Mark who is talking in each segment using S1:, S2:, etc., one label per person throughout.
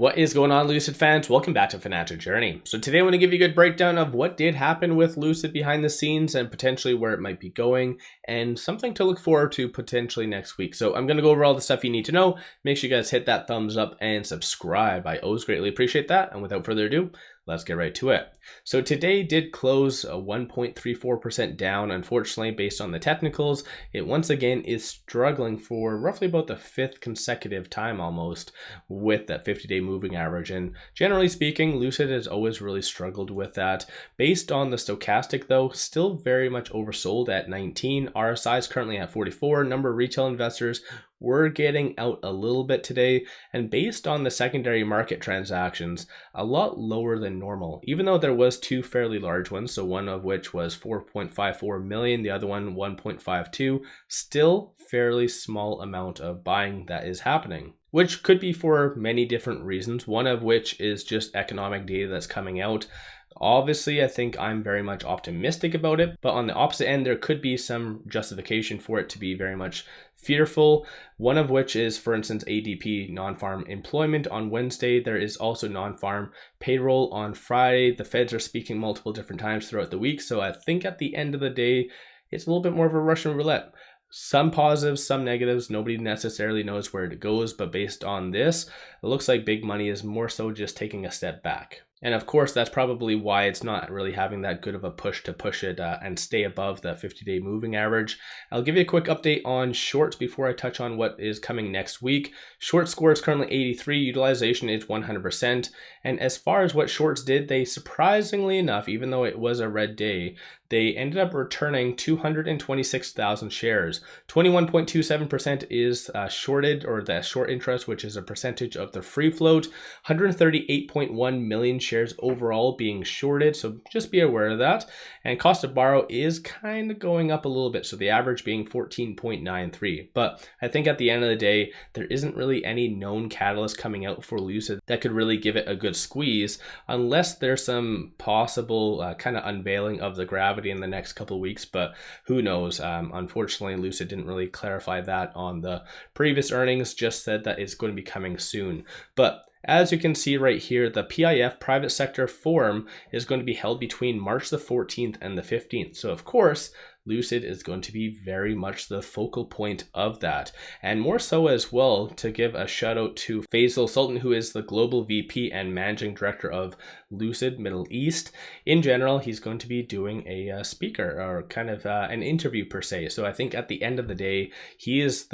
S1: What is going on, Lucid fans? Welcome back to Financial Journey. So today I want to give you a good breakdown of what did happen with Lucid behind the scenes and potentially where it might be going and something to look forward to potentially next week. So I'm going to go over all the stuff you need to know. Make sure you guys hit that thumbs up and subscribe. I always greatly appreciate that. And without further ado, let's get right to it. So today did close a 1.34% down. Unfortunately, based on the technicals, it once again is struggling for roughly about the fifth consecutive time almost with that 50-day moving average. And generally speaking, Lucid has always really struggled with that. Based on the stochastic though, still very much oversold at 19. RSI is currently at 44. Number of retail investors we're getting out a little bit today, and based on the secondary market transactions, a lot lower than normal, even though there was two fairly large ones, so one of which was 4.54 million, the other one 1.52, still fairly small amount of buying that is happening, which could be for many different reasons, one of which is just economic data that's coming out. Obviously, I think I'm very much optimistic about it, but on the opposite end, there could be some justification for it to be very much fearful. One of which is, for instance, ADP non-farm employment on Wednesday. There is also non-farm payroll on Friday. The feds are speaking multiple different times throughout the week. So I think at the end of the day, it's a little bit more of a Russian roulette. Some positives, some negatives. Nobody necessarily knows where it goes, but based on this, it looks like big money is more so just taking a step back. And of course, that's probably why it's not really having that good of a push to push it and stay above the 50-day moving average. I'll give you a quick update on shorts before I touch on what is coming next week. Short score is currently 83, utilization is 100%. And as far as what shorts did, they surprisingly enough, even though it was a red day, they ended up returning 226,000 shares. 21.27% is shorted, or the short interest, which is a percentage of the free float. 138.1 million shares overall being shorted, so just be aware of that. And cost to borrow is kind of going up a little bit, so the average being 14.93. But I think at the end of the day, there isn't really any known catalyst coming out for Lucid that could really give it a good squeeze, unless there's some possible kind of unveiling of the gravity in the next couple of weeks, but who knows. Unfortunately, Lucid didn't really clarify that on the previous earnings, just said that it's going to be coming soon. But as you can see right here, the PIF Private Sector Forum is going to be held between March the 14th and the 15th. So of course, Lucid is going to be very much the focal point of that. And more so as well, to give a shout out to 𝗖𝗧𝗛𝗧𝗛, who is the Global VP and Managing Director of Lucid Middle East. In general, he's going to be doing a speaker, or kind of an interview per se. So I think at the end of the day, he is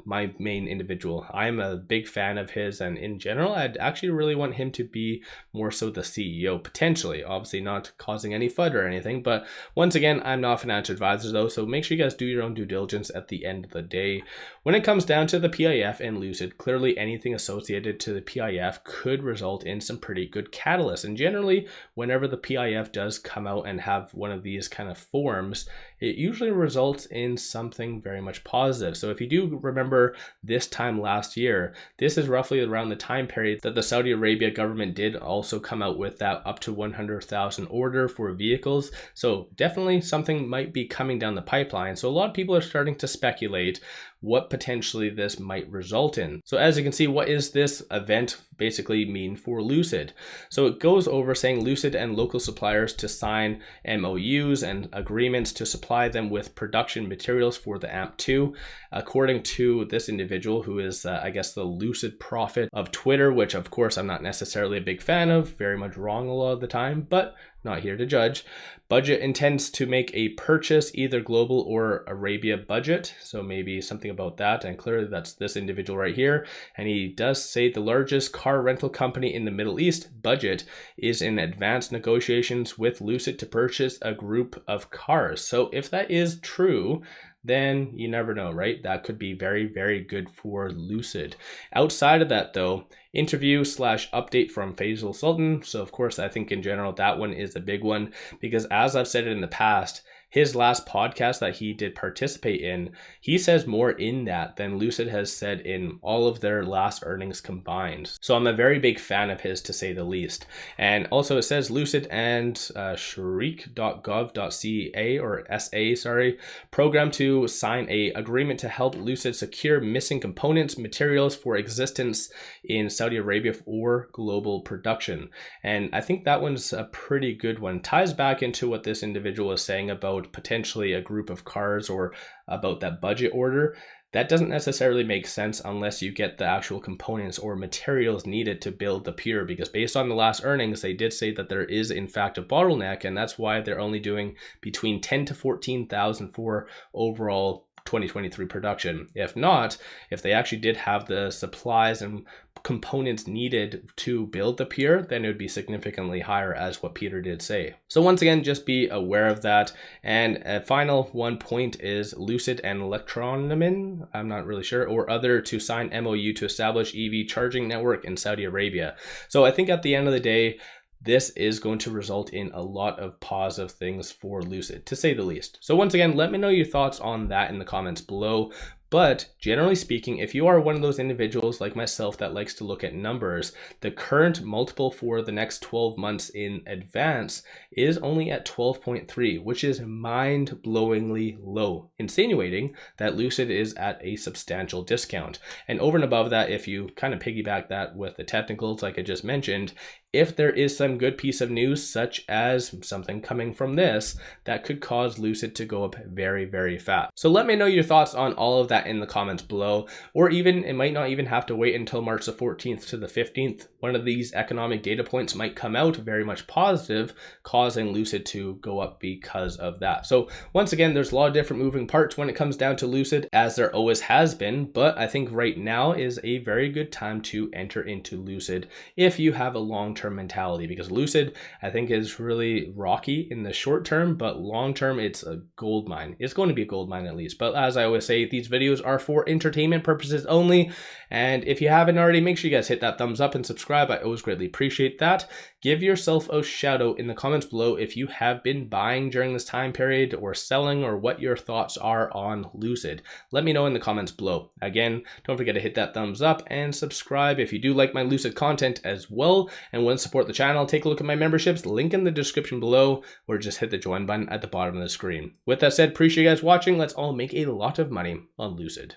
S1: my main individual. I'm a big fan of his, and in general, I'd actually really want him to be more so the CEO, potentially. Obviously not causing any FUD or anything, but once again, I'm not a financial advisor though, so make sure you guys do your own due diligence at the end of the day. When it comes down to the PIF and Lucid, clearly anything associated to the PIF could result in some pretty good catalysts. And generally, whenever the PIF does come out and have one of these kind of forums, it usually results in something very much positive. So if you do remember this time last year, this is roughly around the time period that the Saudi Arabia government did also come out with that up to 100,000 order for vehicles. So definitely something might be coming down the pipeline. So a lot of people are starting to speculate what potentially this might result in. So as you can see, what is this event basically mean for Lucid? So it goes over saying Lucid and local suppliers to sign MOUs and agreements to supply them with production materials for the AMP2. According to this individual, who is I guess the Lucid prophet of Twitter, which of course I'm not necessarily a big fan of, very much wrong a lot of the time, but not here to judge. Budget intends to make a purchase, either global or Arabia budget. So maybe something about that. And clearly that's this individual right here. And he does say the largest car rental company in the Middle East, Budget, is in advanced negotiations with Lucid to purchase a group of cars. So if that is true, then you never know, right? That could be very, very good for Lucid. Outside of that though, interview/update from 𝗖𝗧𝗛𝗧𝗛. So of course, I think in general, that one is a big one because as I've said it in the past, his last podcast that he did participate in, he says more in that than Lucid has said in all of their last earnings combined. So I'm a very big fan of his, to say the least. And also it says Lucid and 𝗪𝗔𝗔𝗔.gov.ca or SA, program to sign a agreement to help Lucid secure missing components, materials for existence in Saudi Arabia for global production. And I think that one's a pretty good one. Ties back into what this individual is saying about potentially a group of cars or about that budget order. That doesn't necessarily make sense unless you get the actual components or materials needed to build the pier, because based on the last earnings, they did say that there is in fact a bottleneck, and that's why they're only doing between 10 to 14,000 for overall 2023 production. If not, if they actually did have the supplies and components needed to build the pier, then it would be significantly higher, as what Peter did say. So once again, just be aware of that. And a final one point is Lucid and 𝗪𝗓𝗓𝗓, I'm not really sure, or other to sign MOU to establish EV charging network in Saudi Arabia. So I think at the end of the day, this is going to result in a lot of positive things for Lucid, to say the least. So once again, let me know your thoughts on that in the comments below. But generally speaking, if you are one of those individuals like myself that likes to look at numbers, the current multiple for the next 12 months in advance is only at 12.3, which is mind-blowingly low, insinuating that Lucid is at a substantial discount. And over and above that, if you kind of piggyback that with the technicals like I just mentioned, if there is some good piece of news, such as something coming from this, that could cause Lucid to go up very, very fast. So let me know your thoughts on all of that in the comments below, or even it might not even have to wait until March the 14th to the 15th. One of these economic data points might come out very much positive, causing Lucid to go up because of that. So once again, there's a lot of different moving parts when it comes down to Lucid, as there always has been, but I think right now is a very good time to enter into Lucid if you have a long-term mentality, because Lucid I think is really rocky in the short term, but long term it's a gold mine. It's going to be a gold mine at least. But as I always say, these videos are for entertainment purposes only, and if you haven't already, make sure you guys hit that thumbs up and subscribe. I always greatly appreciate that. Give yourself a shout out in the comments below if you have been buying during this time period or selling, or what your thoughts are on Lucid. Let me know in the comments below. Again, don't forget to hit that thumbs up and subscribe if you do like my Lucid content as well and want to support the channel. Take a look at my memberships, link in the description below, or just hit the join button at the bottom of the screen. With that said, appreciate you guys watching. Let's all make a lot of money on Lucid.